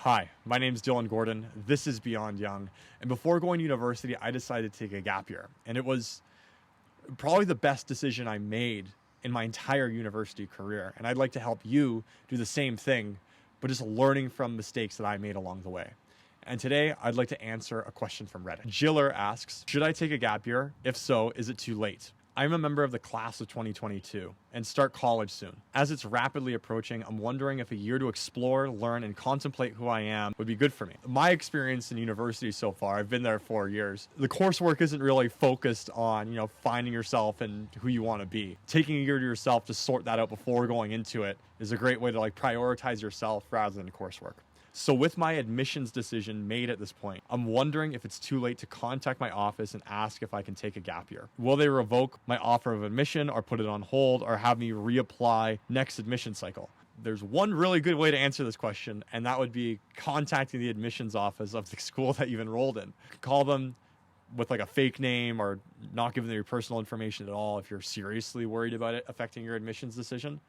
Hi, my name is Dylan Gordon. This is Beyond Young. And before going to university, I decided to take a gap year. And it was probably the best decision I made in my entire university career. And I'd like to help you do the same thing, but just learning from mistakes that I made along the way. And today, I'd like to answer a question from Reddit. Jiller asks, should I take a gap year? If so, is it too late? I'm a member of the class of 2022 and start college soon. As it's rapidly approaching, I'm wondering if a year to explore, learn, and contemplate who I am would be good for me. My experience in university so far, I've been there 4 years. The coursework isn't really focused on, finding yourself and who you want to be. Taking a year to yourself to sort that out before going into it is a great way to prioritize yourself rather than coursework. So with my admissions decision made at this point, I'm wondering if it's too late to contact my office and ask if I can take a gap year. Will they revoke my offer of admission or put it on hold or have me reapply next admission cycle? There's one really good way to answer this question, and that would be contacting the admissions office of the school that you've enrolled in. Call them with a fake name or not giving them your personal information at all if you're seriously worried about it affecting your admissions decision.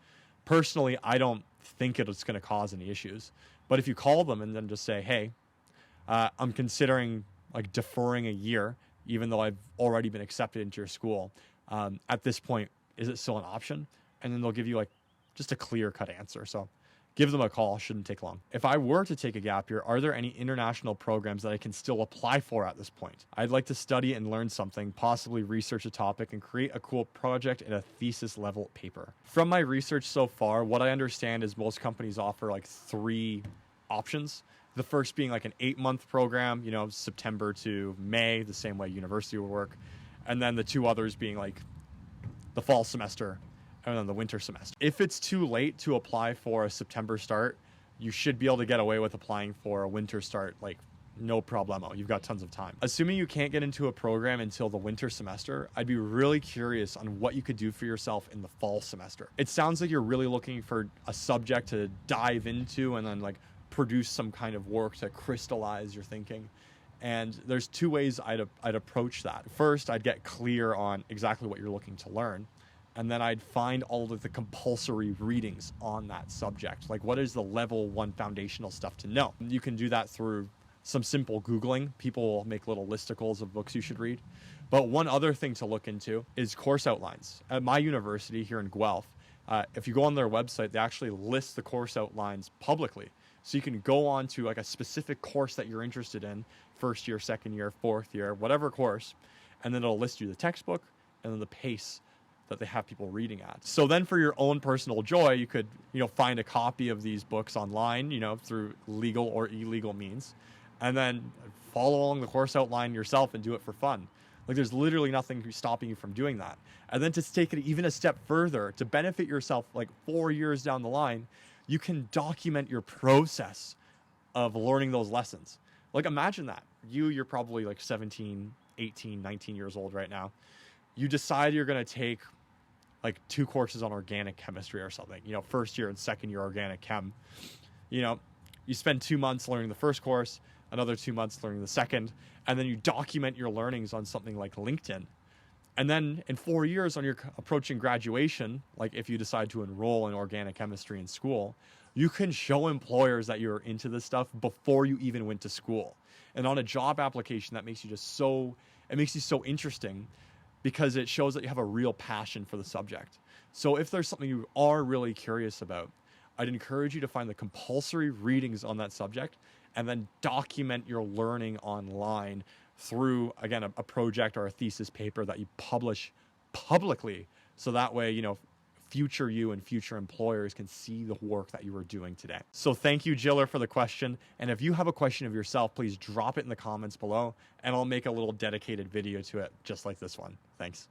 Personally, I don't think it's going to cause any issues. But if you call them and then just say, hey, I'm considering deferring a year, even though I've already been accepted into your school, at this point, is it still an option? And then they'll give you just a clear-cut answer. So give them a call. Shouldn't take long. If I were to take a gap year, are there any international programs that I can still apply for at this point? I'd like to study and learn something, possibly research a topic and create a cool project in a thesis level paper. From my research so far, what I understand is most companies offer 3 options. The first being an 8-month program, September to May, the same way university will work. And then the 2 others being the fall semester and then the winter semester. If it's too late to apply for a September start, you should be able to get away with applying for a winter start, no problemo. You've got tons of time. Assuming you can't get into a program until the winter semester, I'd be really curious on what you could do for yourself in the fall semester. It sounds like you're really looking for a subject to dive into and then produce some kind of work to crystallize your thinking. And there's 2 ways I'd approach that. First, I'd get clear on exactly what you're looking to learn. And then I'd find all of the compulsory readings on that subject. What is the level 1 foundational stuff to know? You can do that through some simple Googling. People will make little listicles of books you should read. But one other thing to look into is course outlines. At my university here in Guelph, if you go on their website, they actually list the course outlines publicly. So you can go on to a specific course that you're interested in, first year, second year, fourth year, whatever course, and then it'll list you the textbook and then the pace that they have people reading at. So then for your own personal joy, you could, find a copy of these books online, through legal or illegal means, and then follow along the course outline yourself and do it for fun. There's literally nothing stopping you from doing that. And then to take it even a step further, to benefit yourself 4 years down the line, you can document your process of learning those lessons. Imagine that. You're probably 17, 18, 19 years old right now. You decide you're going to take 2 courses on organic chemistry or something, first year and second year organic chem. You spend 2 months learning the first course, another 2 months learning the second, and then you document your learnings on something like LinkedIn. And then in 4 years when you're approaching graduation, if you decide to enroll in organic chemistry in school, you can show employers that you're into this stuff before you even went to school. And on a job application, that makes you so interesting because it shows that you have a real passion for the subject. So if there's something you are really curious about, I'd encourage you to find the compulsory readings on that subject and then document your learning online through, again, a project or a thesis paper that you publish publicly. So that way, future you and future employers can see the work that you were doing today. So thank you, Jiller, for the question. And if you have a question of yourself, please drop it in the comments below and I'll make a little dedicated video to it just like this one. Thanks.